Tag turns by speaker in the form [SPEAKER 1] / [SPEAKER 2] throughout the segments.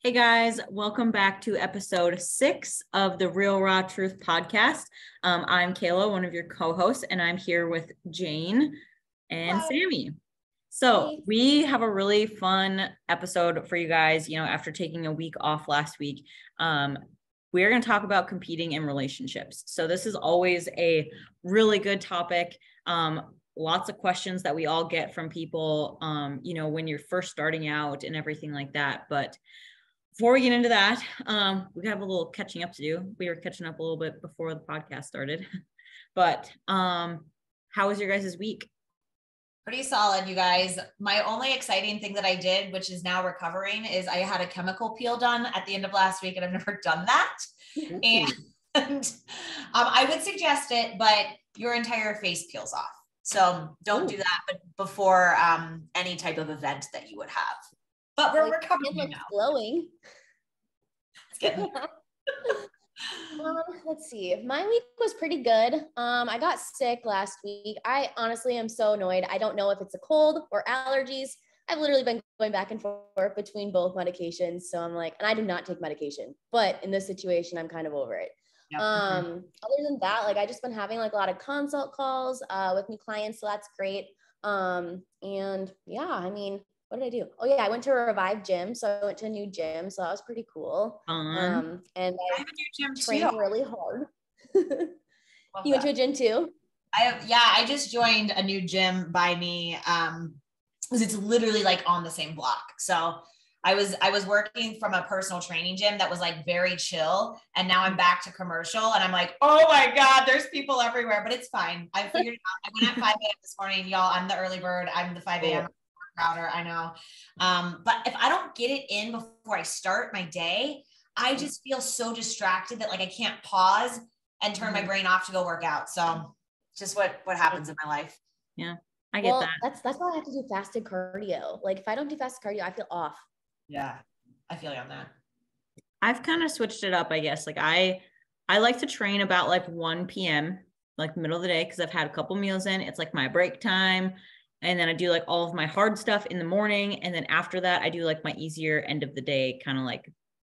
[SPEAKER 1] Hey guys, welcome back to episode 6 of the Real Raw Truth podcast. I'm Kayla, one of your co-hosts, and I'm here with Jane and
[SPEAKER 2] Hello.
[SPEAKER 1] Sammy. So we have a really fun episode for you guys, after taking a week off last week. We're going to talk about competing in relationships. So this is always a really good topic. Lots of questions that we all get from people, when you're first starting out and everything like that. But before we get into that, we have a little catching up to do. We were catching up a little bit before the podcast started. But how was your guys' week?
[SPEAKER 2] Pretty solid, you guys. My only exciting thing that I did, which is now recovering, is I had a chemical peel done at the end of last week, and I've never done that.
[SPEAKER 1] Ooh.
[SPEAKER 2] And I would suggest it, but your entire face peels off. So don't do that, but before any type of event that you would have. But we're recovering now.
[SPEAKER 3] Glowing.
[SPEAKER 2] It's getting
[SPEAKER 3] Let's see. My week was pretty good. I got sick last week. I honestly am so annoyed. I don't know if it's a cold or allergies. I've literally been going back and forth between both medications. So I'm like, and I do not take medication, but in this situation, I'm kind of over it.
[SPEAKER 2] Yep.
[SPEAKER 3] Other than that, I just been having a lot of consult calls with new clients. So that's great. And yeah, what did I do? Oh yeah, I went to a revived gym. So I went to a new gym. So that was pretty cool. And I
[SPEAKER 2] have a new gym
[SPEAKER 3] trained
[SPEAKER 2] too.
[SPEAKER 3] really hard. You went to a gym too?
[SPEAKER 2] I just joined a new gym by me. Because it's literally on the same block. So I was working from a personal training gym that was very chill. And now I'm back to commercial and I'm like, oh my God, there's people everywhere, but it's fine. I figured it out. I went at 5 a.m. this morning, y'all. I'm the early bird. I'm the 5 a.m. router. I know. But if I don't get it in before I start my day, I just feel so distracted that I can't pause and turn my brain off to go work out. So just what happens in my life.
[SPEAKER 1] Yeah. I get that.
[SPEAKER 3] That's why I have to do fasted cardio. If I don't do fasted cardio, I feel off.
[SPEAKER 2] Yeah, I feel you on that.
[SPEAKER 1] I've kind of switched it up, I guess. I like to train about 1 p.m., middle of the day, because I've had a couple meals in. It's my break time. And then I do all of my hard stuff in the morning. And then after that, I do my easier end of the day, kind of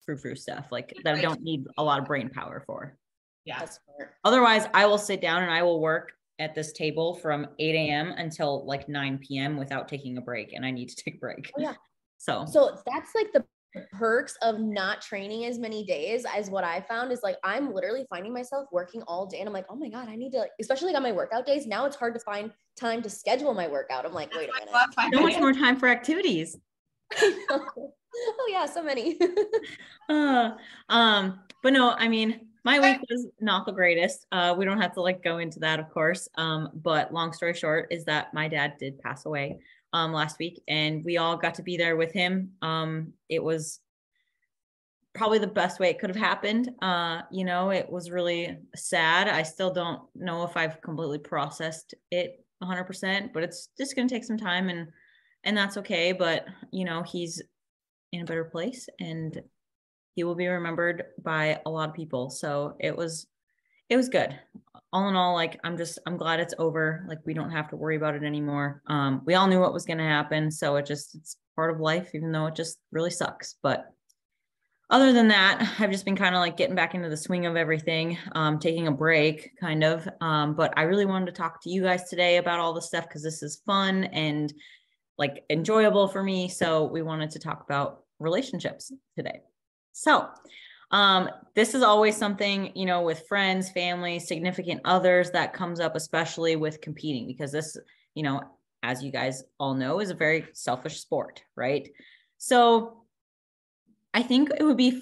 [SPEAKER 1] frou-frou stuff, that I don't need a lot of brain power for.
[SPEAKER 2] Yeah.
[SPEAKER 3] That's smart.
[SPEAKER 1] Otherwise, I will sit down and I will work at this table from 8 a.m. until 9 p.m. without taking a break. And I need to take a break.
[SPEAKER 3] Oh, yeah.
[SPEAKER 1] So
[SPEAKER 3] that's the perks of not training as many days as what I found is I'm literally finding myself working all day. And I'm like, oh my God, I need to, especially on my workout days. Now it's hard to find time to schedule my workout. I'm like, wait a minute.
[SPEAKER 1] So much more time for activities.
[SPEAKER 3] Oh yeah, so many.
[SPEAKER 1] But no, my week was not the greatest. We don't have to go into that, of course. But long story short is that my dad did pass away last week, and we all got to be there with him. It was probably the best way it could have happened. It was really sad. I still don't know if I've completely processed it 100%, but it's just going to take some time, and that's okay. But he's in a better place, and he will be remembered by a lot of people. So it was good. All in all, I'm glad it's over. We don't have to worry about it anymore. We all knew what was going to happen. So it's part of life, even though it just really sucks. But other than that, I've just been kind of getting back into the swing of everything, taking a break kind of. But I really wanted to talk to you guys today about all this stuff, because this is fun and enjoyable for me. So we wanted to talk about relationships today. So this is always something, with friends, family, significant others that comes up, especially with competing, because this, as you guys all know, is a very selfish sport, right? So I think it would be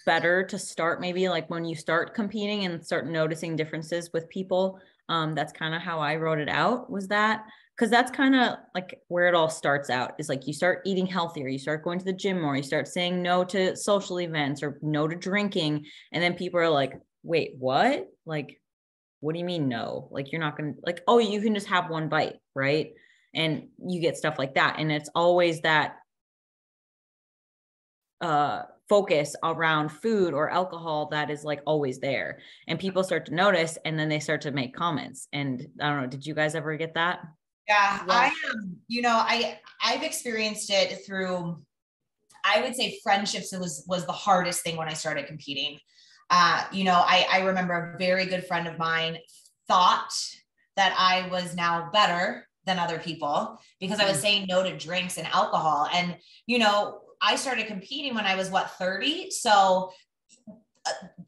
[SPEAKER 1] better to start maybe when you start competing and start noticing differences with people. That's kind of how I wrote it out, was that, because that's kind of where it all starts out, is you start eating healthier, you start going to the gym more, you start saying no to social events or no to drinking. And then people are like, wait, what? What do you mean no? You're not going to oh, you can just have one bite, right? And you get stuff like that. And it's always that focus around food or alcohol that is always there. And people start to notice, and then they start to make comments. And I don't know, did you guys ever get that?
[SPEAKER 2] Yeah. I've experienced it through I would say friendships was the hardest thing when I started competing. I remember a very good friend of mine thought that I was now better than other people because I was saying no to drinks and alcohol. And, I started competing when I was 30. So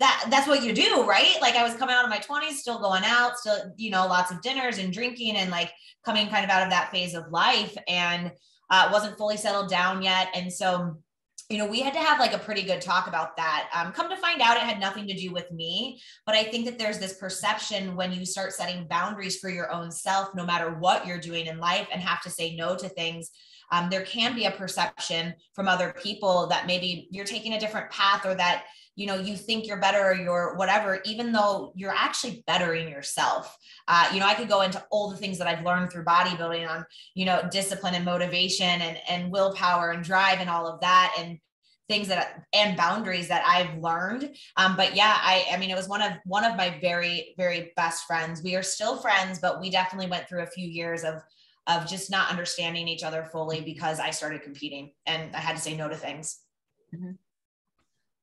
[SPEAKER 2] that's what you do, right? Like I was coming out of my 20s, still going out, still, lots of dinners and drinking and like coming kind of out of that phase of life and wasn't fully settled down yet. And so, we had to have like a pretty good talk about that. Come to find out, it had nothing to do with me, but I think that there's this perception when you start setting boundaries for your own self, no matter what you're doing in life and have to say no to things. There can be a perception from other people that maybe you're taking a different path or that, you think you're better or you're whatever, even though you're actually bettering yourself. I could go into all the things that I've learned through bodybuilding on, discipline and motivation and willpower and drive and all of that and things and boundaries that I've learned. But yeah, I mean, it was one of my very, very best friends. We are still friends, but we definitely went through a few years of just not understanding each other fully because I started competing and I had to say no to things.
[SPEAKER 1] Mm-hmm.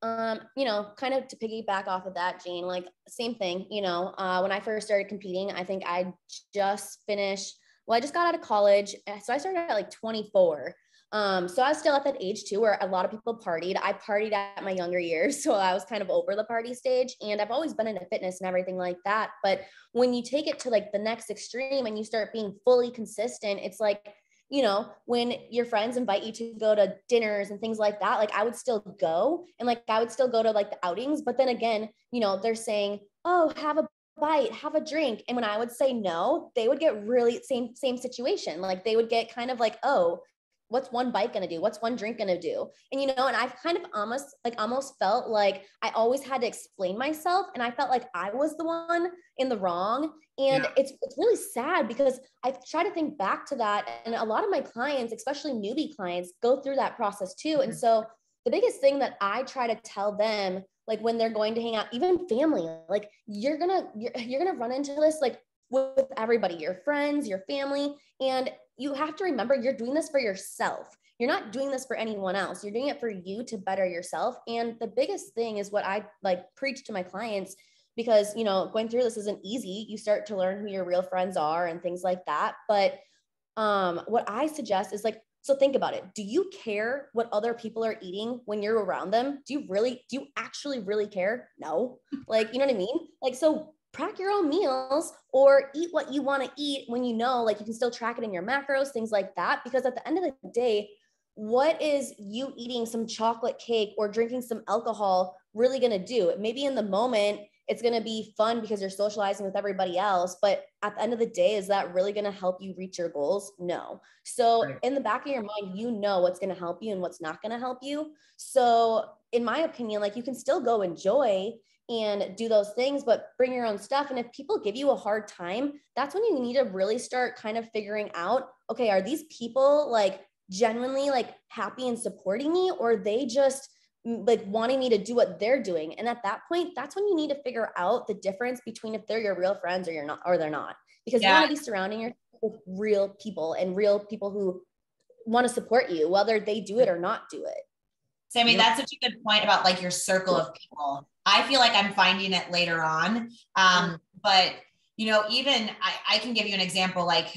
[SPEAKER 3] Kind of to piggyback off of that, Jane, like same thing, when I first started competing, I think I just got out of college. So I started at like 24. So I was still at that age too, where a lot of people partied. I partied at my younger years. So I was kind of over the party stage and I've always been into fitness and everything like that. But when you take it to like the next extreme and you start being fully consistent, it's like, when your friends invite you to go to dinners and things like that, like I would still go and like, I would still go to like the outings, but then again, they're saying, oh, have a bite, have a drink. And when I would say no, they would get really same situation. Like they would get kind of like, oh, what's one bite going to do? What's one drink going to do? And, and I've kind of almost felt like I always had to explain myself. And I felt like I was the one in the wrong. And it's really sad because I've tried to think back to that. And a lot of my clients, especially newbie clients, go through that process too. And so the biggest thing that I try to tell them, like when they're going to hang out, even family, like you're going to run into this, like with everybody, your friends, your family. And you have to remember you're doing this for yourself. You're not doing this for anyone else. You're doing it for you to better yourself. And the biggest thing is what I like preach to my clients, because, going through this isn't easy. You start to learn who your real friends are and things like that. But what I suggest is like, so think about it. Do you care what other people are eating when you're around them? Do you actually really care? No. Like, you know what I mean? Like, so pack your own meals or eat what you want to eat when like you can still track it in your macros, things like that. Because at the end of the day, what is you eating some chocolate cake or drinking some alcohol really going to do? Maybe in the moment, it's going to be fun because you're socializing with everybody else. But at the end of the day, is that really going to help you reach your goals? No. So in the back of your mind, what's going to help you and what's not going to help you. So in my opinion, like you can still go enjoy and do those things, but bring your own stuff. And if people give you a hard time, that's when you need to really start kind of figuring out, okay, are these people like genuinely like happy and supporting me, or are they just like wanting me to do what they're doing? And at that point, that's when you need to figure out the difference between if they're your real friends or you're not, or they're not, because you want to be surrounding yourself with real people and real people who want to support you, whether they do it or not do it.
[SPEAKER 2] Sammy, that's such a good point about like your circle of people. I feel like I'm finding it later on. But even I can give you an example. Like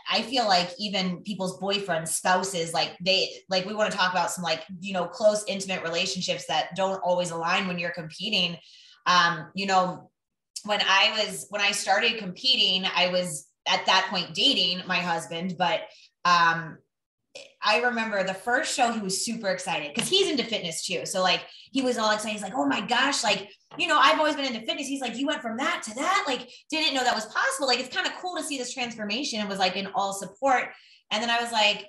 [SPEAKER 2] I feel like even people's boyfriends, spouses, like we want to talk about some like, close, intimate relationships that don't always align when you're competing. When I started competing, I was at that point dating my husband, but I remember the first show, he was super excited because he's into fitness too. So like, he was all excited. He's like, oh my gosh, like, I've always been into fitness. He's like, you went from that to that. Like, didn't know that was possible. Like, it's kind of cool to see this transformation. It was like in all support. And then I was like,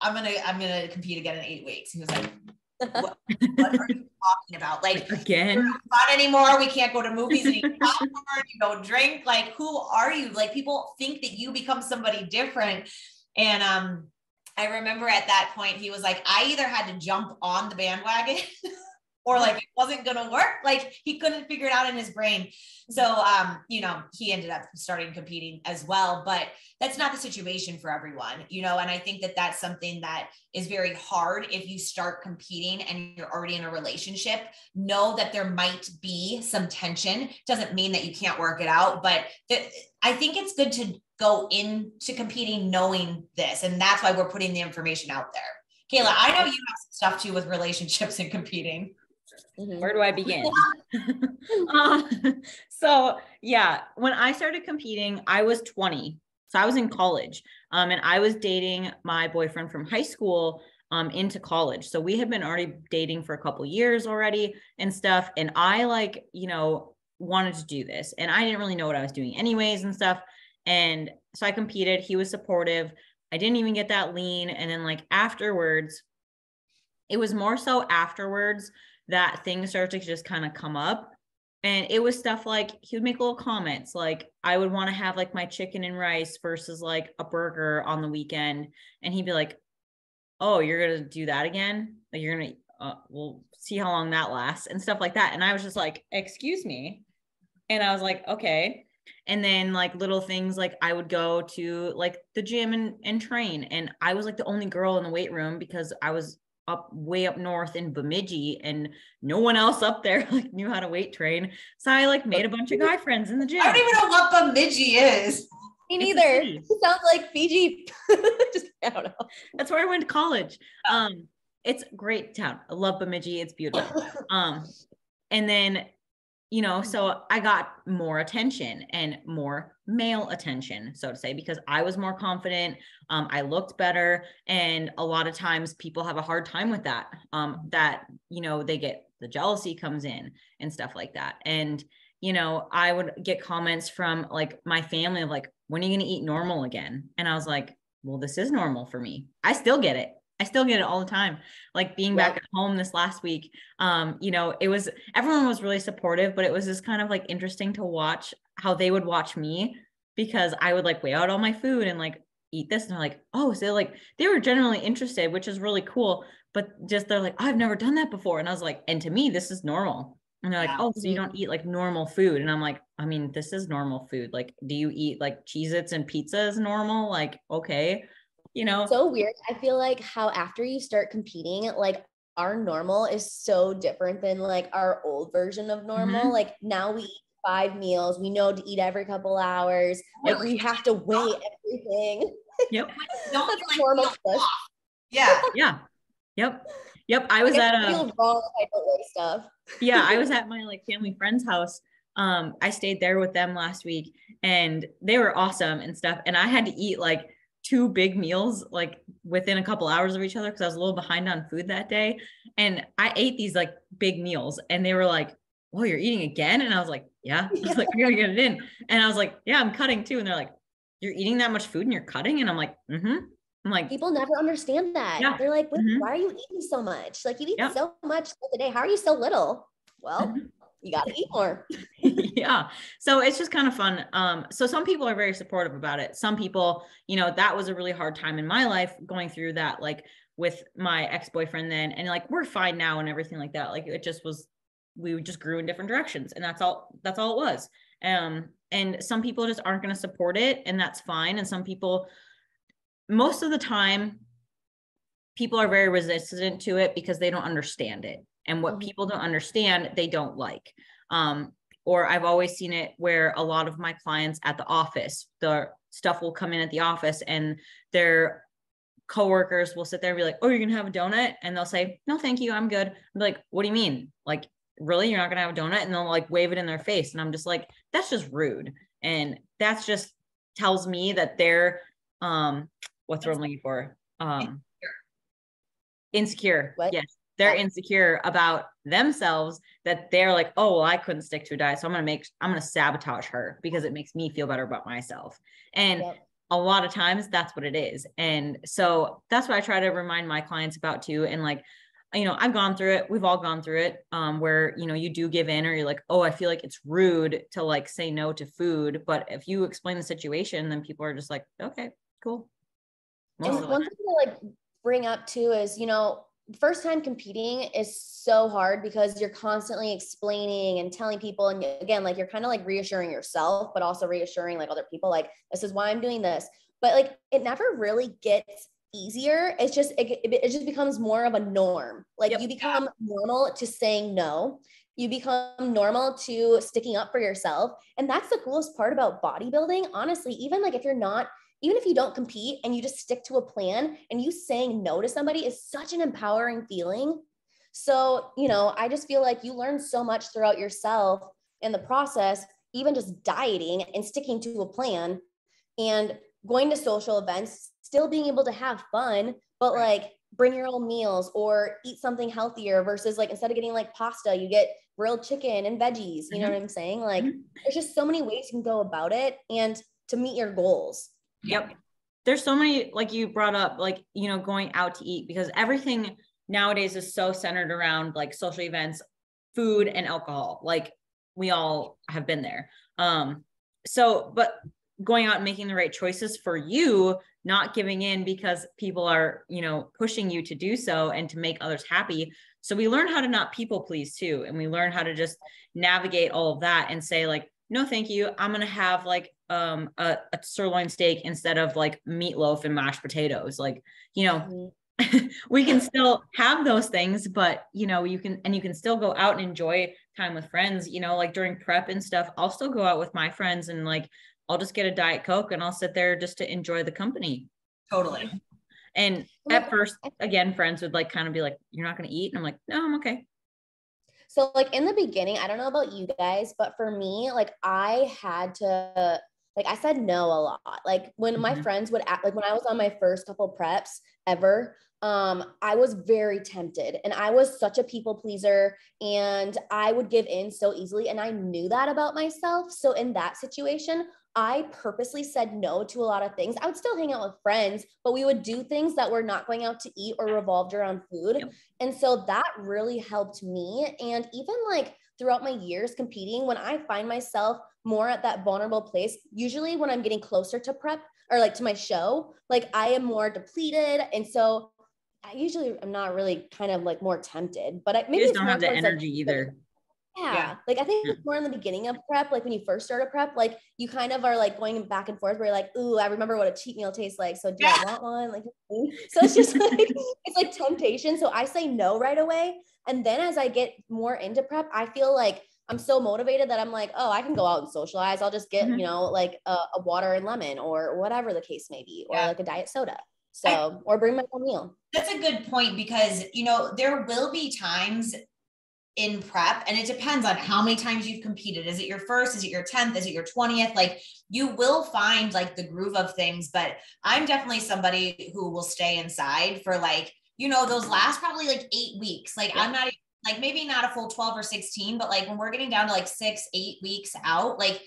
[SPEAKER 2] I'm going to compete again in 8 weeks. He was like, what are you talking about? Like,
[SPEAKER 1] again,
[SPEAKER 2] you're not fun anymore. We can't go to movies and eat popcorn. You don't drink. Like, who are you? Like, people think that you become somebody different. And, I remember at that point, he was like, I either had to jump on the bandwagon or like it wasn't going to work. Like he couldn't figure it out in his brain. So, you know, he ended up starting competing as well, but that's not the situation for everyone, you know? And I think that that's something that is very hard. If you start competing and you're already in a relationship, know that there might be some tension. Doesn't mean that you can't work it out, but I think it's good to go into competing knowing this. And that's why we're putting the information out there. Kayla, I know you have some stuff too with relationships and competing.
[SPEAKER 1] Where do I begin? So yeah, when I started competing, I was 20. So I was in college, and I was dating my boyfriend from high school, into college. So we had been already dating for a couple years already and stuff. And I like, you know, wanted to do this, and I didn't really know what I was doing anyways and stuff. And so I competed. He was supportive. I didn't even get that lean. And then like afterwards, it was more so afterwards that things started to just kind of come up. And it was stuff like he would make little comments like I would want to have like my chicken and rice versus like a burger on the weekend. And he'd be like, oh, you're going to do that again? Like you're going to, we'll see how long that lasts and stuff like that. And I was just like, excuse me. And I was like, okay. And then like little things like I would go to like the gym and train. And I was like the only girl in the weight room because I was way up north in Bemidji and no one else up there like knew how to weight train. So I like made a bunch of guy friends in the gym.
[SPEAKER 2] I don't even know what Bemidji is.
[SPEAKER 3] Me neither. It sounds like Fiji. Just, I don't know.
[SPEAKER 1] That's where I went to college. It's a great town. I love Bemidji. It's beautiful. And then, you know, so I got more attention and more male attention, so to say, because I was more confident. I looked better. And a lot of times people have a hard time with that, that, you know, they get the jealousy comes in and stuff like that. And, you know, I would get comments from like my family of like, when are you going to eat normal again? And I was like, well, this is normal for me. I still get it. I still get it all the time. Like being back at home this last week, you know, everyone was really supportive, but it was just kind of like interesting to watch how they would watch me because I would like weigh out all my food and like eat this. And they're like, oh, so like they were generally interested, which is really cool. But just they're like, oh, I've never done that before. And I was like, and to me, this is normal. And they're like, oh, so you don't eat like normal food. And I'm like, I mean, this is normal food. Like, do you eat like Cheez-Its and pizza is normal? Like, okay. You know,
[SPEAKER 3] so weird. I feel like how after you start competing, like our normal is so different than like our old version of normal. Mm-hmm. Like now we eat 5 meals. We know to eat every couple hours. Like we have to weigh everything.
[SPEAKER 1] Yep.
[SPEAKER 2] Don't
[SPEAKER 3] That's
[SPEAKER 2] like
[SPEAKER 3] normal.
[SPEAKER 2] Yeah.
[SPEAKER 1] Yeah. Yep. I was at a
[SPEAKER 3] feel wrong if I don't weigh stuff.
[SPEAKER 1] Yeah, I was at my like family friend's house. I stayed there with them last week and they were awesome and stuff. And I had to eat like 2 big meals like within a couple hours of each other because I was a little behind on food that day. And I ate these like big meals and they were like, oh, you're eating again? And I was like, yeah. I was like, I gotta get it in. And I was like, yeah, I'm cutting too. And they're like, you're eating that much food and you're cutting? And I'm like, mm-hmm. I'm like,
[SPEAKER 3] people never understand that. Yeah. They're like, wait, why are you eating so much? Like you eat so much a day. How are you so little? Well, you got to eat more.
[SPEAKER 1] Yeah. So it's just kind of fun. So some people are very supportive about it. Some people, you know, that was a really hard time in my life going through that, like with my ex-boyfriend then, and like, we're fine now and everything like that. Like it just was, we just grew in different directions and that's all it was. And some people just aren't going to support it and that's fine. And some people, most of the time, people are very resistant to it because they don't understand it. And what people don't understand, they don't like. Or I've always seen it where a lot of my clients at the office, the stuff will come in at the office and their coworkers will sit there and be like, oh, you're going to have a donut? And they'll say, no, thank you. I'm good. I'm like, what do you mean? Like, really? You're not going to have a donut? And they'll like wave it in their face. And I'm just like, that's just rude. And that's just tells me that they're, what's the word I'm looking for? Insecure. What? Yes. They're insecure about themselves that they're like, oh, well, I couldn't stick to a diet. So I'm going to sabotage her because it makes me feel better about myself. And a lot of times that's what it is. And so that's what I try to remind my clients about too. And like, you know, I've gone through it. We've all gone through it, where, you know, you do give in or you're like, oh, I feel like it's rude to like say no to food. But if you explain the situation, then people are just like, okay, cool.
[SPEAKER 3] And one thing to like bring up too is, you know, first time competing is so hard because you're constantly explaining and telling people. And again, like you're kind of like reassuring yourself, but also reassuring like other people, like, this is why I'm doing this. But like, it never really gets easier. It's just, it just becomes more of a norm. Like you become normal to saying no. You become normal to sticking up for yourself. And that's the coolest part about bodybuilding. Honestly, even like if you're not, even if you don't compete and you just stick to a plan, and you saying no to somebody is such an empowering feeling. So, you know, I just feel like you learn so much throughout yourself in the process, even just dieting and sticking to a plan and going to social events, still being able to have fun, but like bring your own meals or eat something healthier versus like, instead of getting like pasta, you get grilled chicken and veggies. You know what I'm saying? Like there's just so many ways you can go about it and to meet your goals.
[SPEAKER 1] Yep. There's so many, like you brought up, like, you know, going out to eat, because everything nowadays is so centered around like social events, food and alcohol. Like we all have been there. So, but going out and making the right choices for you, not giving in because people are, you know, pushing you to do so and to make others happy. So we learn how to not people please too. And we learn how to just navigate all of that and say like, no, thank you. I'm going to have like a sirloin steak instead of like meatloaf and mashed potatoes. Like, you know, we can still have those things, but you know, you can still go out and enjoy time with friends, you know, like during prep and stuff. I'll still go out with my friends and like, I'll just get a Diet Coke and I'll sit there just to enjoy the company.
[SPEAKER 2] Totally.
[SPEAKER 1] And at first, again, friends would like kind of be like, you're not going to eat. And I'm like, no, I'm okay.
[SPEAKER 3] So like in the beginning, I don't know about you guys, but for me, like I had to, like I said no a lot. Like when my friends would act, like when I was on my first couple preps ever, I was very tempted and I was such a people pleaser and I would give in so easily. And I knew that about myself. So in that situation, I purposely said no to a lot of things. I would still hang out with friends, but we would do things that were not going out to eat or revolved around food.
[SPEAKER 1] Yep.
[SPEAKER 3] And so that really helped me. And even like throughout my years competing, when I find myself more at that vulnerable place, usually when I'm getting closer to prep or like to my show, like I am more depleted. And so I usually am not really kind of like more tempted, but maybe
[SPEAKER 1] you just
[SPEAKER 3] it's
[SPEAKER 1] don't
[SPEAKER 3] more
[SPEAKER 1] have the
[SPEAKER 3] towards
[SPEAKER 1] energy
[SPEAKER 3] like,
[SPEAKER 1] either.
[SPEAKER 3] yeah. Like I think it's more in the beginning of prep, like when you first start a prep, like you kind of are like going back and forth where you're like, ooh, I remember what a cheat meal tastes like. So do I want one? Like, so it's just like, it's like temptation. So I say no right away. And then as I get more into prep, I feel like I'm so motivated that I'm like, oh, I can go out and socialize. I'll just get, you know, like a water and lemon or whatever the case may be, or like a diet soda. So, or bring my own meal.
[SPEAKER 2] That's a good point because, you know, there will be times in prep and it depends on how many times you've competed. Is it your first? Is it your 10th? Is it your 20th? Like you will find like the groove of things, but I'm definitely somebody who will stay inside for like, you know, those last probably like 8 weeks. Like I'm not like, maybe not a full 12 or 16, but like when we're getting down to like 6-8 weeks out, like,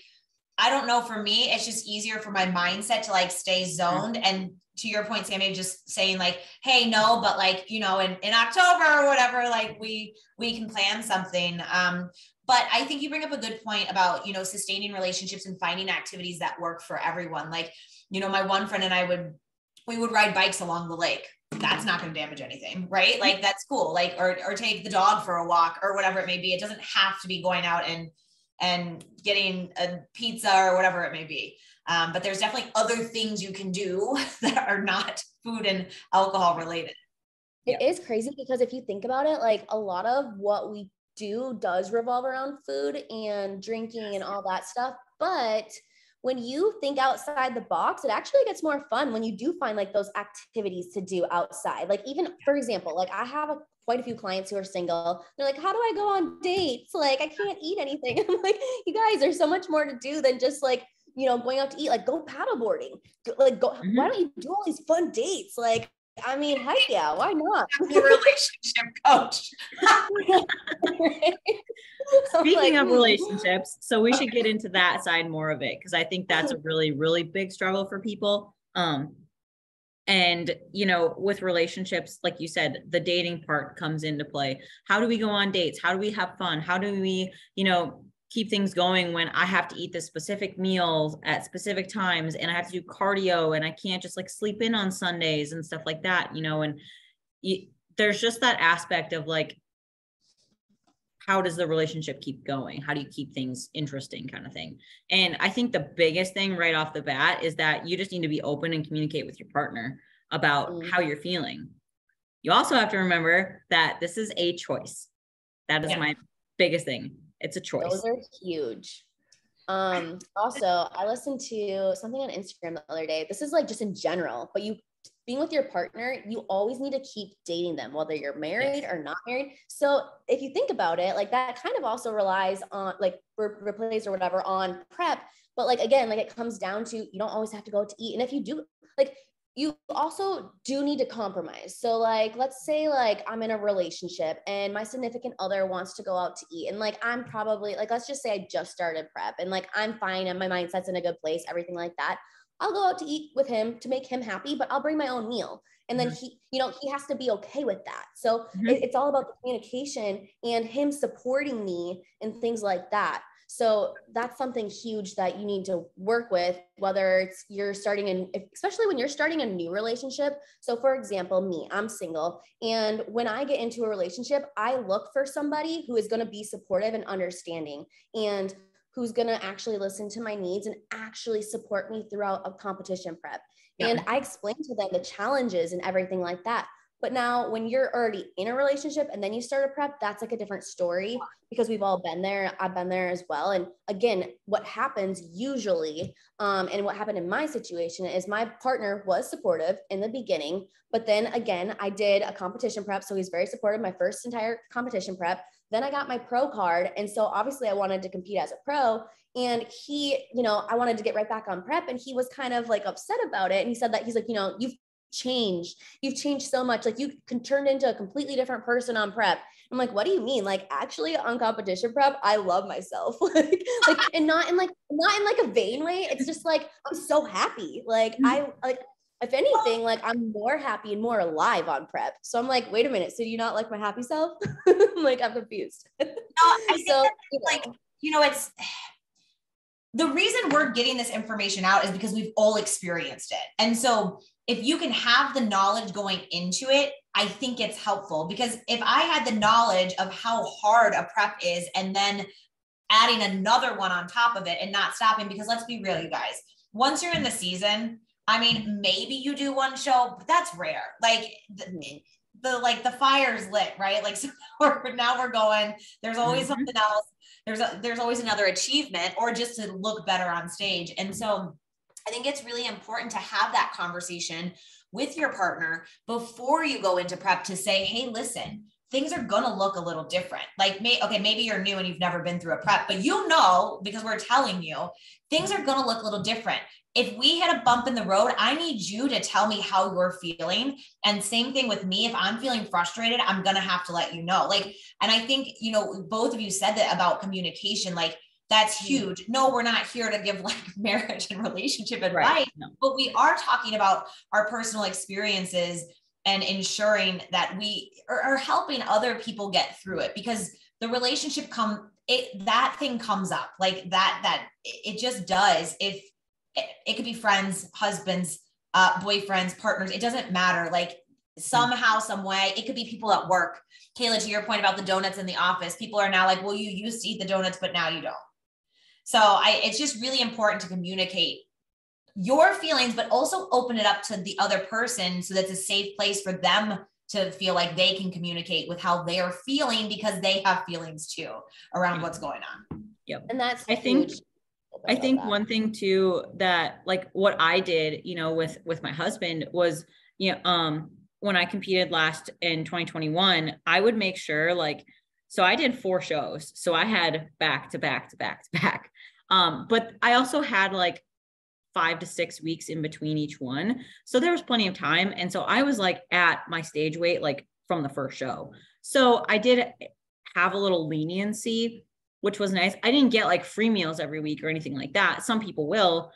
[SPEAKER 2] I don't know, for me, it's just easier for my mindset to like stay zoned. And to your point, Sammy, just saying like, hey, no, but like, you know, in October or whatever, like we can plan something. But I think you bring up a good point about, you know, sustaining relationships and finding activities that work for everyone. Like, you know, my one friend and I we would ride bikes along the lake. That's not going to damage anything, right? Like that's cool. Like, or take the dog for a walk or whatever it may be. It doesn't have to be going out and getting a pizza or whatever it may be. But there's definitely other things you can do that are not food and alcohol related.
[SPEAKER 3] It is crazy because if you think about it, like a lot of what we do does revolve around food and drinking and all that stuff. But when you think outside the box, it actually gets more fun when you do find like those activities to do outside. Like even, for example, like I have quite a few clients who are single. They're like, how do I go on dates? Like I can't eat anything. I'm like, you guys, there's so much more to do than just like, you know, going out to eat. Like go paddleboarding. Why don't you do all these fun dates? Like, I mean, heck yeah, why not?
[SPEAKER 2] Relationship coach.
[SPEAKER 1] Speaking of relationships, so we should get into that side more of it because I think that's a really, really big struggle for people. And, you know, with relationships, like you said, the dating part comes into play. How do we go on dates? How do we have fun? How do we, you know, keep things going when I have to eat the specific meals at specific times and I have to do cardio and I can't just like sleep in on Sundays and stuff like that, you know, and there's just that aspect of like, how does the relationship keep going? How do you keep things interesting, kind of thing? And I think the biggest thing right off the bat is that you just need to be open and communicate with your partner about how you're feeling. You also have to remember that this is a choice. That is my biggest thing. It's a choice.
[SPEAKER 3] Those are huge. Also, I listened to something on Instagram the other day. This is like just in general, but being with your partner, you always need to keep dating them, whether you're married or not married. So if you think about it, like that kind of also relies on like replays or whatever on prep. But like, again, like it comes down to, you don't always have to go out to eat. And if you do, like, you also do need to compromise. So like, let's say like I'm in a relationship and my significant other wants to go out to eat. And like, I'm probably like, let's just say I just started prep and like, I'm fine and my mindset's in a good place, everything like that. I'll go out to eat with him to make him happy, but I'll bring my own meal. And then he has to be okay with that. So it's all about the communication and him supporting me and things like that. So that's something huge that you need to work with, whether it's especially when you're starting a new relationship. So for example, me, I'm single. And when I get into a relationship, I look for somebody who is going to be supportive and understanding and who's going to actually listen to my needs and actually support me throughout a competition prep. And I explain to them the challenges and everything like that. But now when you're already in a relationship and then you start a prep, that's like a different story because we've all been there. I've been there as well. And again, what happens usually, and what happened in my situation is my partner was supportive in the beginning, but then again, I did a competition prep. So he's very supportive, my first entire competition prep. Then I got my pro card. And so obviously I wanted to compete as a pro, and he, I wanted to get right back on prep, and he was kind of like upset about it. And he said that he's like, you've changed so much. Like you can turn into a completely different person on prep. I'm like, what do you mean? Like actually on competition prep, I love myself. like, and not in like a vain way. It's just like, I'm so happy. Like if anything, like I'm more happy and more alive on prep. So I'm like, wait a minute. So do you not like my happy self? I'm like, I'm confused.
[SPEAKER 2] No, I think it's the reason we're getting this information out is because we've all experienced it. And so if you can have the knowledge going into it, I think it's helpful, because if I had the knowledge of how hard a prep is and then adding another one on top of it and not stopping, because let's be real, you guys, once you're in the season, I mean, maybe you do one show, but that's rare. Like the fire's lit, right? Like, so now we're going, there's always something else. There's always another achievement or just to look better on stage. And so I think it's really important to have that conversation with your partner before you go into prep to say, hey, listen, things are going to look a little different. Like, maybe you're new and you've never been through a prep, but because we're telling you, things are going to look a little different. If we had a bump in the road, I need you to tell me how you're feeling. And same thing with me. If I'm feeling frustrated, I'm going to have to let you know. Like, and I think, both of you said that about communication, like that's huge. No, we're not here to give like marriage and relationship advice, right. But we are talking about our personal experiences and ensuring that we are helping other people get through it, because the relationship that thing comes up like that it just does. If it could be friends, husbands, boyfriends, partners, it doesn't matter. Like somehow, some way, it could be people at work. Kayla, to your point about the donuts in the office, people are now like, well, you used to eat the donuts, but now you don't. So it's just really important to communicate your feelings, but also open it up to the other person so that's a safe place for them to feel like they can communicate with how they're feeling, because they have feelings too around what's going on.
[SPEAKER 1] Yep.
[SPEAKER 3] And that's
[SPEAKER 1] huge. I think one thing too, that like what I did, with my husband was, when I competed last in 2021, I would make sure so I did 4 shows. So I had back to back to back to back. But I also had 5 to 6 weeks in between each one. So there was plenty of time. And so I was at my stage weight, from the first show. So I did have a little leniency, which was nice. I didn't get free meals every week or anything like that. Some people will.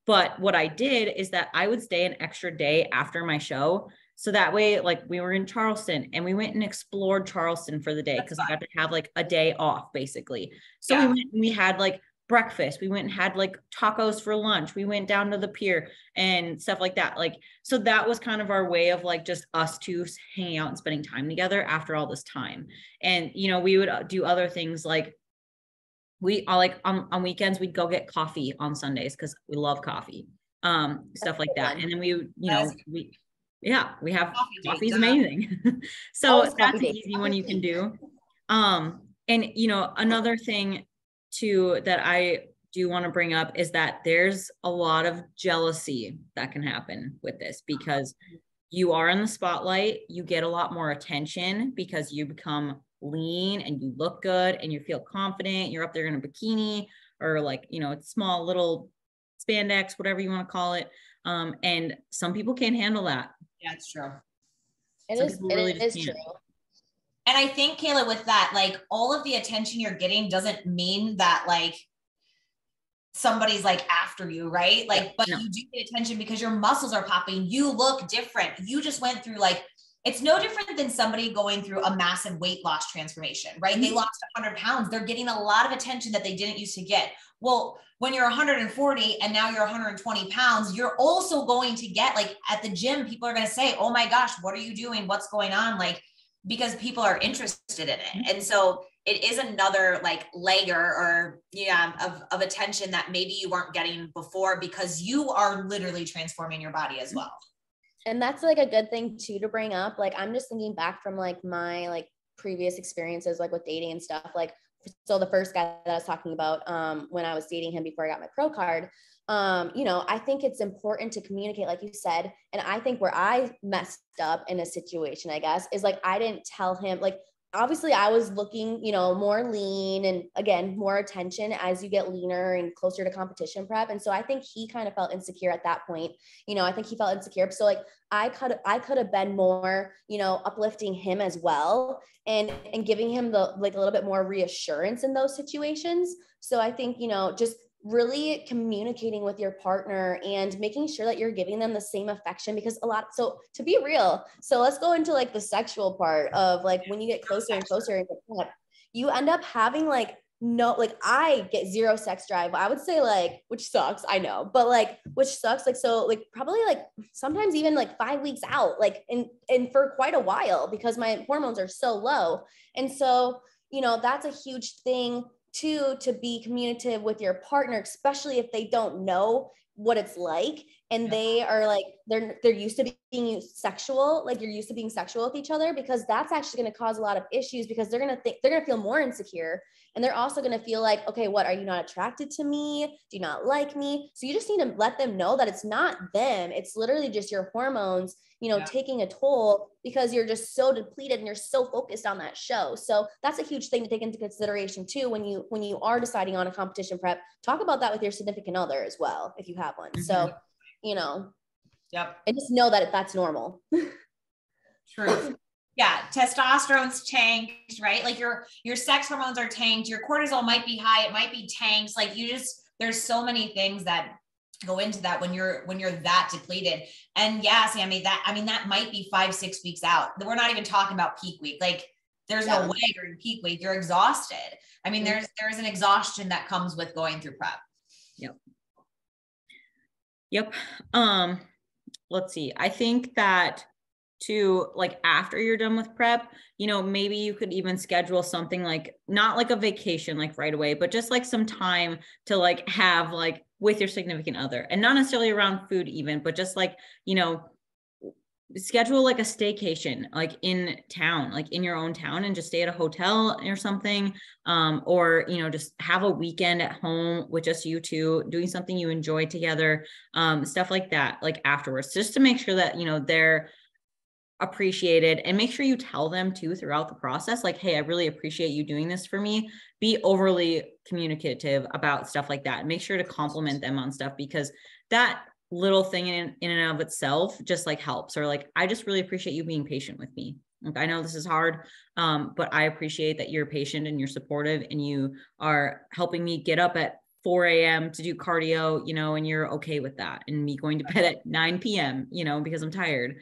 [SPEAKER 1] But what I did is that I would stay an extra day after my show. So that way, we were in Charleston and we went and explored Charleston for the day, because I got to have a day off basically. So we went and we had breakfast. We went and had like tacos for lunch. We went down to the pier and stuff like that. Like, so that was kind of our way of like just us two hanging out and spending time together after all this time. And, you know, we would do other things like we all like on weekends, we'd go get coffee on Sundays because we love coffee, stuff like that. And then we would, you know, we have coffee is amazing. So that's an easy one you can do. And you know, another thing too that I do want to bring up is that there's a lot of jealousy that can happen with this because you are in the spotlight, you get a lot more attention because you become lean and you look good and you feel confident. You're up there in a bikini or like, you know, it's small little spandex, whatever you want to call it. And some people can't handle that.
[SPEAKER 2] Yeah, it's true.
[SPEAKER 3] It is true.
[SPEAKER 2] And I think, Kayla, with that, like all of the attention you're getting doesn't mean that like somebody's like after you, right? Like, but you do get attention because your muscles are popping. You look different. You just went through like, it's no different than somebody going through a massive weight loss transformation, right? They lost 100 pounds. They're getting a lot of attention that they didn't used to get. Well, when you're 140 and now you're 120 pounds, you're also going to get like at the gym, people are going to say, oh my gosh, what are you doing? What's going on? Like, because people are interested in it. And so it is another like layer or of attention that maybe you weren't getting before because you are literally transforming your body as well.
[SPEAKER 3] And that's like a good thing too to bring up. Like, I'm just thinking back from like my like previous experiences, like with dating and stuff. Like, so the first guy that I was talking about, when I was dating him before I got my pro card, you know, I think it's important to communicate, like you said. And I think where I messed up in a situation, I guess, is like, I didn't tell him, like, obviously I was looking, you know, more lean and again, more attention as you get leaner and closer to competition prep. And so I think he kind of felt insecure at that point. You know, I think he felt insecure. So like I could have been more, you know, uplifting him as well and giving him the, like a little bit more reassurance in those situations. So I think, you know, just really communicating with your partner and making sure that you're giving them the same affection because so to be real, so let's go into like the sexual part of like when you get closer and closer, you end up having like, no, like I get zero sex drive. I would say like, which sucks, I know, but like, which sucks. Like, so like probably like sometimes even like 5 weeks out, like, and for quite a while because my hormones are so low. And so, you know, that's a huge thing to be communicative with your partner, especially if they don't know what it's like and they are like they're used to being sexual, like you're used to being sexual with each other, because that's actually going to cause a lot of issues because they're going to feel more insecure, and they're also going to feel like, okay, what, are you not attracted to me? Do you not like me? So you just need to let them know that it's not them, it's literally just your hormones, you know, taking a toll because you're just so depleted and you're so focused on that show. So that's a huge thing to take into consideration too when you are deciding on a competition prep. Talk about that with your significant other as well if you have one. So, you know, and just know that that's normal.
[SPEAKER 2] True. Yeah, testosterone's tanked, right? Like your sex hormones are tanked. Your cortisol might be high. It might be tanked. Like there's so many things that go into that when you're that depleted. And yeah, Sammy, that might be 5-6 weeks out. We're not even talking about peak week. Like there's no way during peak week you're exhausted. I mean, there's an exhaustion that comes with going through prep.
[SPEAKER 1] Yep. Let's see. I think that to like after you're done with prep, you know, maybe you could even schedule something like not like a vacation like right away, but just like some time to like have like with your significant other, and not necessarily around food even, but just like, you know, schedule like a staycation, like in town, like in your own town, and just stay at a hotel or something. Or, you know, just have a weekend at home with just you two doing something you enjoy together, stuff like that, like afterwards, just to make sure that, you know, they're appreciated, and make sure you tell them too throughout the process, like, hey, I really appreciate you doing this for me. Be overly communicative about stuff like that. Make sure to compliment them on stuff, because that little thing in and of itself just like helps. Or like, I just really appreciate you being patient with me. Like, I know this is hard, but I appreciate that you're patient and you're supportive and you are helping me get up at 4 a.m. to do cardio, you know, and you're okay with that. And me going to bed at 9 p.m., you know, because I'm tired.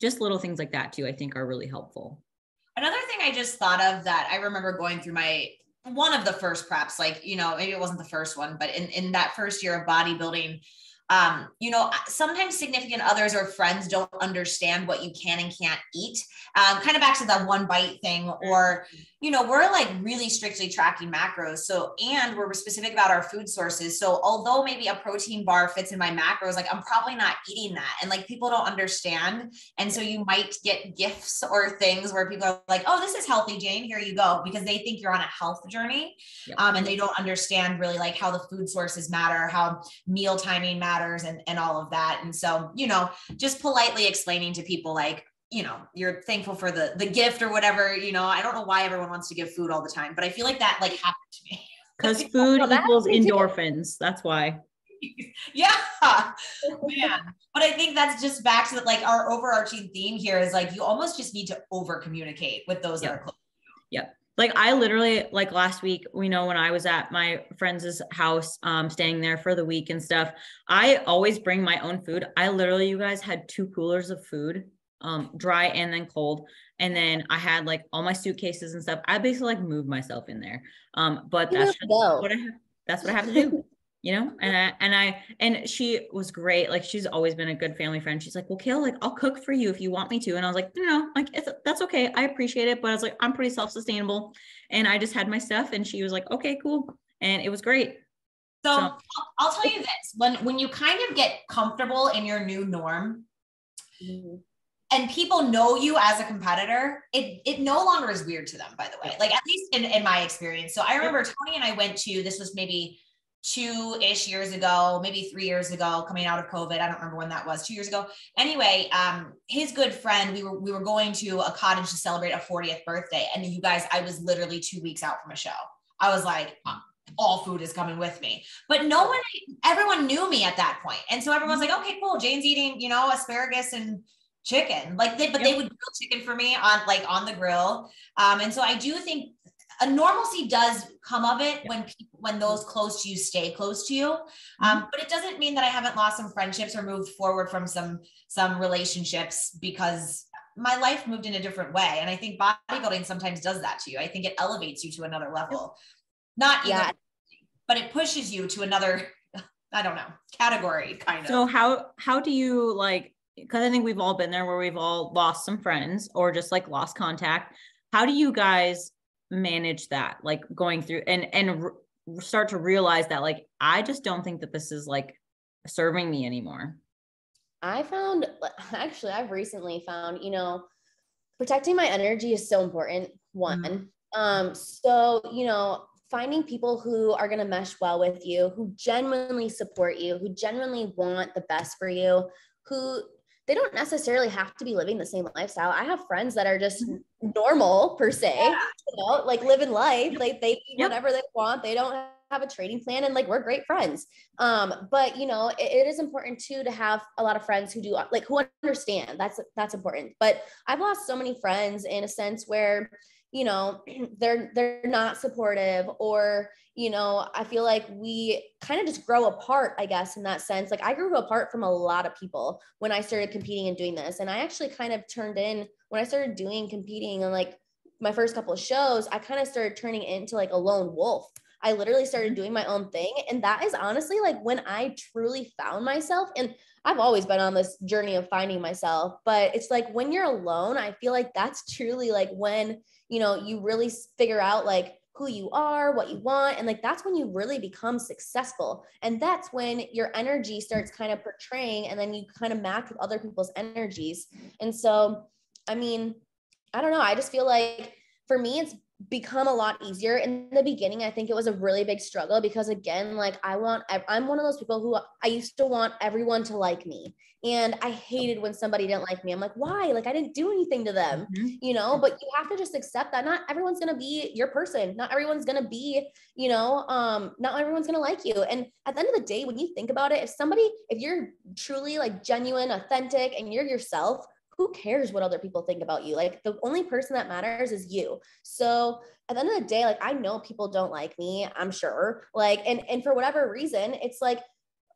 [SPEAKER 1] Just little things like that too, I think are really helpful.
[SPEAKER 2] Another thing I just thought of that I remember going through my one of the first preps, like, you know, maybe it wasn't the first one, but in that first year of bodybuilding, you know, sometimes significant others or friends don't understand what you can and can't eat. Kind of back to that one bite thing, or, you know, we're like really strictly tracking macros. So, and we're specific about our food sources. So although maybe a protein bar fits in my macros, like I'm probably not eating that. And like people don't understand. And so you might get gifts or things where people are like, oh, this is healthy, Jane, here you go, because they think you're on a health journey. And they don't understand really like how the food sources matter, how meal timing matters, and all of that. And so, you know, just politely explaining to people like, you know, you're thankful for the gift or whatever, you know, I don't know why everyone wants to give food all the time, but I feel like that like happened to me.
[SPEAKER 1] Because food equals endorphins. That's why.
[SPEAKER 2] Yeah, man. But I think that's just back to like our overarching theme here is like, you almost just need to over communicate with those that are close.
[SPEAKER 1] Yep. Like I literally, like last week, we know when I was at my friend's house, staying there for the week and stuff, I always bring my own food. I literally, you guys, had 2 coolers of food, dry and then cold. And then I had like all my suitcases and stuff. I basically like moved myself in there. But that's just what I have. That's what I have to do. You know, and she was great. Like she's always been a good family friend. She's like, well, Kayla, like I'll cook for you if you want me to. And I was like, no, like that's okay. I appreciate it. But I was like, I'm pretty self-sustainable. And I just had my stuff and she was like, okay, cool. And it was great.
[SPEAKER 2] So I'll tell you this, when you kind of get comfortable in your new norm, and people know you as a competitor, it no longer is weird to them, by the way, like at least in my experience. So I remember Tony and I went to, this was maybe 2-ish years ago, maybe 3 years ago, coming out of COVID. I don't remember when that was, 2 years ago. Anyway, his good friend, we were going to a cottage to celebrate a 40th birthday. And you guys, I was literally 2 weeks out from a show. I was like, all food is coming with me, but everyone knew me at that point. And so everyone's like, okay, cool. Jane's eating, you know, asparagus and chicken. Like they would grill chicken for me on the grill. And so I do think a normalcy does come of it when those close to you stay close to you. But it doesn't mean that I haven't lost some friendships or moved forward from some relationships because my life moved in a different way. And I think bodybuilding sometimes does that to you. I think it elevates you to another level, not even, but it pushes you to another, I don't know, category kind of.
[SPEAKER 1] So how do you like, because I think we've all been there where we've all lost some friends or just like lost contact. How do you guys manage that, like going through and start to realize that like I just don't think that this is like serving me anymore?
[SPEAKER 3] I've recently found, you know, protecting my energy is so important. One. So, you know, finding people who are going to mesh well with you, who genuinely support you, who genuinely want the best for you, who they don't necessarily have to be living the same lifestyle. I have friends that are just normal per se, you know, like living life. Like they eat whatever they want. They don't have a training plan and like, we're great friends. But you know, it is important too, to have a lot of friends who do like, who understand. That's important. But I've lost so many friends in a sense where, you know, they're not supportive, or, you know, I feel like we kind of just grow apart, I guess, in that sense. Like I grew apart from a lot of people when I started competing and doing this. And I actually kind of turned in when I started competing and like my first couple of shows, I kind of started turning into like a lone wolf. I literally started doing my own thing. And that is honestly like when I truly found myself. And I've always been on this journey of finding myself, but it's like when you're alone, I feel like that's truly like when, you know, you really figure out like who you are, what you want. And like, that's when you really become successful. And that's when your energy starts kind of portraying, and then you kind of match with other people's energies. And so, I mean, I don't know. I just feel like for me, it's become a lot easier. In the beginning, I think it was a really big struggle because again, like I'm one of those people who I used to want everyone to like me. And I hated when somebody didn't like me. I'm like, why? Like I didn't do anything to them, you know, but you have to just accept that not everyone's going to be your person. Not everyone's going to be, you know, not everyone's going to like you. And at the end of the day, when you think about it, if you're truly like genuine, authentic, and you're yourself, who cares what other people think about you? Like the only person that matters is you. So at the end of the day, like I know people don't like me, I'm sure. Like, and for whatever reason, it's like,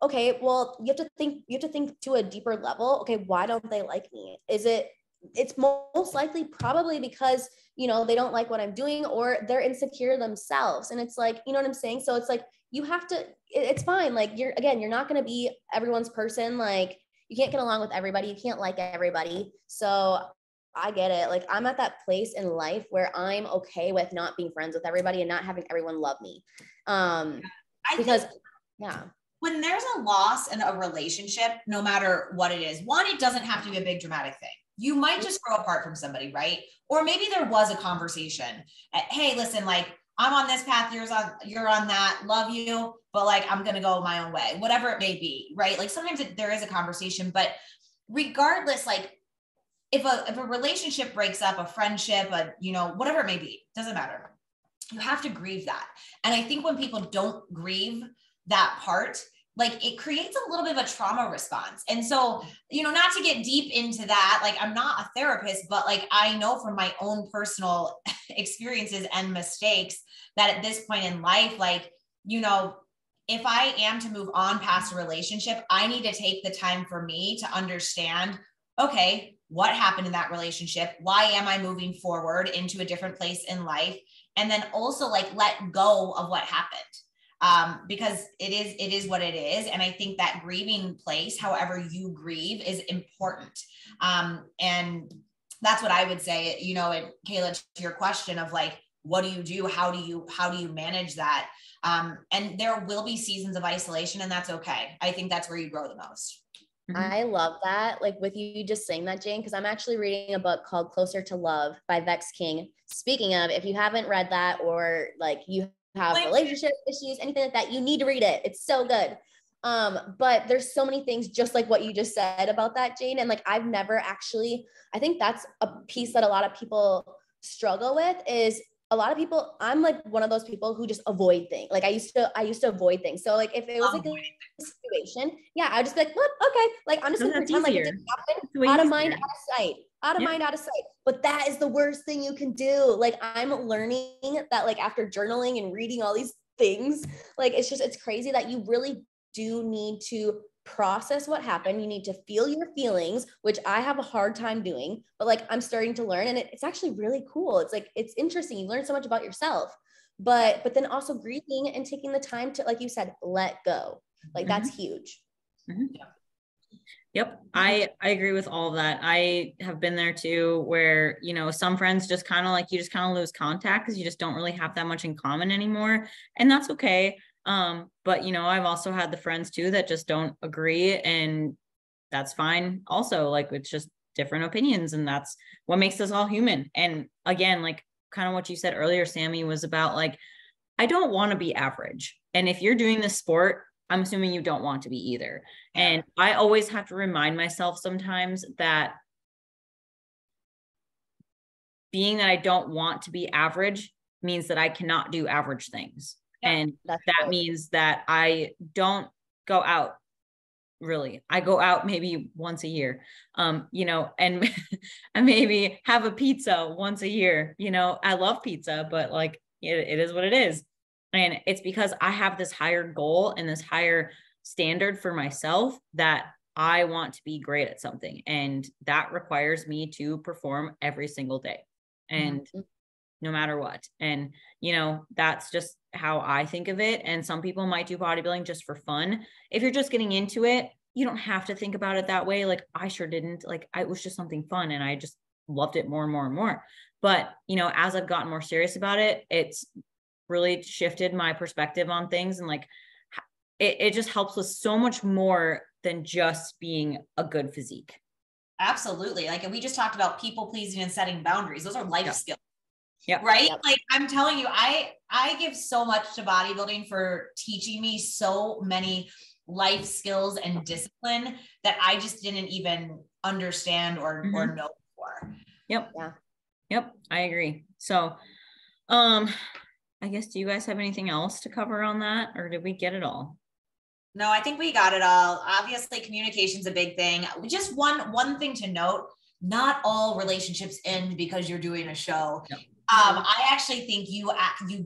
[SPEAKER 3] okay, well, you have to think to a deeper level. Okay, why don't they like me? Is it it's most likely probably because, you know, they don't like what I'm doing or they're insecure themselves. And it's like, you know what I'm saying? So it's like, you have to, it's fine. Like you're not going to be everyone's person. Like you can't get along with everybody. You can't like everybody. So I get it. Like I'm at that place in life where I'm okay with not being friends with everybody and not having everyone love me. Because
[SPEAKER 2] when there's a loss in a relationship, no matter what it is, one, it doesn't have to be a big dramatic thing. You might just grow apart from somebody, right? Or maybe there was a conversation. Hey, listen, like I'm on this path, you're on that, love you, but like I'm gonna go my own way, whatever it may be, right? Like sometimes there is a conversation, but regardless, like if a relationship breaks up, a friendship, whatever it may be, doesn't matter. You have to grieve that. And I think when people don't grieve that part, like it creates a little bit of a trauma response. And so, not to get deep into that, like I'm not a therapist, but like I know from my own personal experiences and mistakes that at this point in life, like, if I am to move on past a relationship, I need to take the time for me to understand, okay, what happened in that relationship? Why am I moving forward into a different place in life? And then also like let go of what happened. Because it is what it is. And I think that grieving place, however you grieve, is important. And that's what I would say, and Kayla, to your question of like, what do you do? How do you manage that? And there will be seasons of isolation, and that's okay. I think that's where you grow the most.
[SPEAKER 3] I love that. Like with you just saying that, Jane, because I'm actually reading a book called Closer to Love by Vex King. Speaking of, if you haven't read that, or like you have relationship issues, anything like that, you need to read it. It's so good. But there's so many things just like what you just said about that, Jane. And like, I've never actually, I think that's a piece that a lot of people struggle with is a lot of people, I'm like one of those people who just avoid things. Like I used to avoid things. So like if it was like a situation, I'd just be like, what? Okay. Like I'm just going to pretend like it didn't happen. Out of mind, out of sight. Out of mind, out of sight. But that is the worst thing you can do. Like I'm learning that like after journaling and reading all these things, like it's crazy that you really do need to process what happened. You need to feel your feelings, which I have a hard time doing, but like I'm starting to learn, and it's actually really cool. It's like, it's interesting. You learn so much about yourself, but then also grieving and taking the time to, like you said, let go. Like that's huge.
[SPEAKER 1] Yep. I agree with all of that. I have been there too, where, some friends just kind of like, you just kind of lose contact because you just don't really have that much in common anymore. And that's okay. But I've also had the friends too that just don't agree, and that's fine. Also, like, it's just different opinions, and that's what makes us all human. And again, like kind of what you said earlier, Sammy, was about like, I don't want to be average. And if you're doing this sport, I'm assuming you don't want to be either. And I always have to remind myself sometimes that being that I don't want to be average means that I cannot do average things. And that means that I don't go out really. I go out maybe once a year, and I maybe have a pizza once a year. I love pizza, but like it is what it is. And it's because I have this higher goal and this higher standard for myself that I want to be great at something. And that requires me to perform every single day. And no matter what. And, that's just how I think of it. And some people might do bodybuilding just for fun. If you're just getting into it, you don't have to think about it that way. Like I sure didn't. Like it was just something fun, and I just loved it more and more and more. But, as I've gotten more serious about it, it's really shifted my perspective on things. And like, it just helps with so much more than just being a good physique.
[SPEAKER 2] Absolutely. Like, and we just talked about people pleasing and setting boundaries. Those are life skills.
[SPEAKER 1] Yeah.
[SPEAKER 2] Right. Yep. Like I'm telling you, I give so much to bodybuilding for teaching me so many life skills and discipline that I just didn't even understand or know before.
[SPEAKER 1] Yep. Yeah. Yep. I agree. So, I guess, do you guys have anything else to cover on that, or did we get it all?
[SPEAKER 2] No, I think we got it all. Obviously, communication's a big thing. Just one thing to note, not all relationships end because you're doing a show.
[SPEAKER 1] Yep.
[SPEAKER 2] I actually think you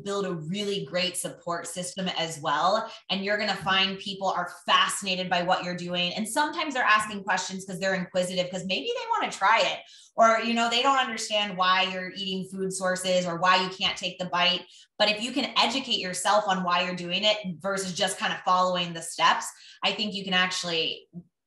[SPEAKER 2] build a really great support system as well. And you're going to find people are fascinated by what you're doing. And sometimes they're asking questions because they're inquisitive, because maybe they want to try it, or, you know, they don't understand why you're eating food sources or why you can't take the bite. But if you can educate yourself on why you're doing it versus just kind of following the steps, I think you can actually,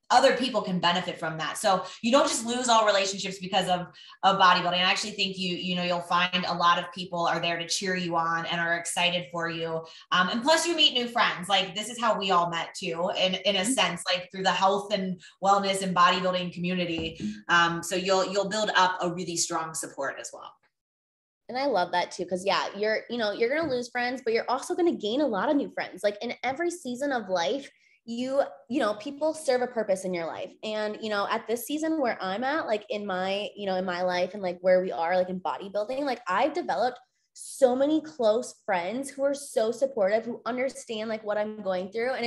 [SPEAKER 2] other people can benefit from that. So you don't just lose all relationships because of bodybuilding. I actually think you'll find a lot of people are there to cheer you on and are excited for you. And plus you meet new friends. Like, this is how we all met too, in a sense, like through the health and wellness and bodybuilding community. So you'll build up a really strong support as well.
[SPEAKER 3] And I love that too, because yeah, you're going to lose friends, but you're also going to gain a lot of new friends. Like in every season of life, you know, people serve a purpose in your life. And, you know, at this season where I'm at, like in my life and like where we are, like in bodybuilding, like I've developed so many close friends who are so supportive, who understand like what I'm going through. And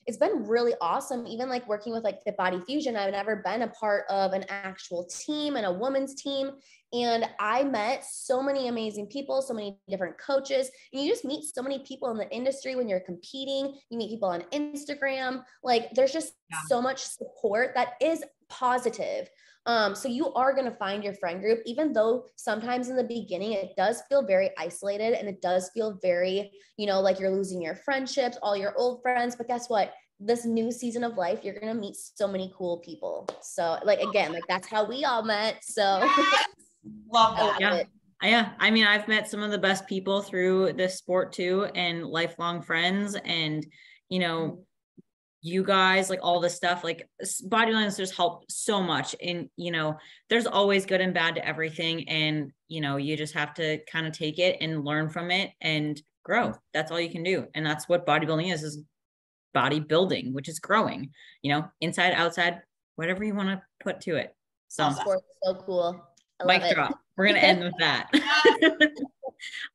[SPEAKER 3] it's been really awesome. Even like working with like the Body Fusion, I've never been a part of an actual team and a women's team. And I met so many amazing people, so many different coaches. And you just meet so many people in the industry when you're competing. You meet people on Instagram. Like there's just so much support that is positive. So you are going to find your friend group, even though sometimes in the beginning, it does feel very isolated and it does feel very, you know, like you're losing your friendships, all your old friends. But guess what? This new season of life, you're going to meet so many cool people. So like, again, like that's how we all met. So
[SPEAKER 2] love that.
[SPEAKER 1] Yeah. I mean, I've met some of the best people through this sport too, and lifelong friends. And, you know, you guys, like all this stuff, like bodybuilding has just helped so much. And, you know, there's always good and bad to everything. And, you know, you just have to kind of take it and learn from it and grow. That's all you can do. And that's what bodybuilding is bodybuilding, which is growing, you know, inside, outside, whatever you want to put to it. So
[SPEAKER 3] sport's so cool.
[SPEAKER 1] Mic drop. We're going to end with that.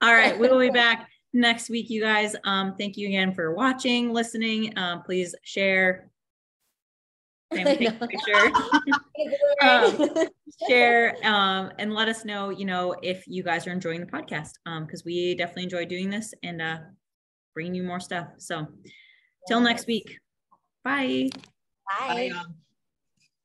[SPEAKER 1] All right. We will be back next week, you guys. Thank you again for watching, listening. Please share. Sammy, take a picture. Share and let us know, you know, if you guys are enjoying the podcast, because we definitely enjoy doing this and bringing you more stuff. So till next week. Bye.
[SPEAKER 3] Bye.
[SPEAKER 2] Bye.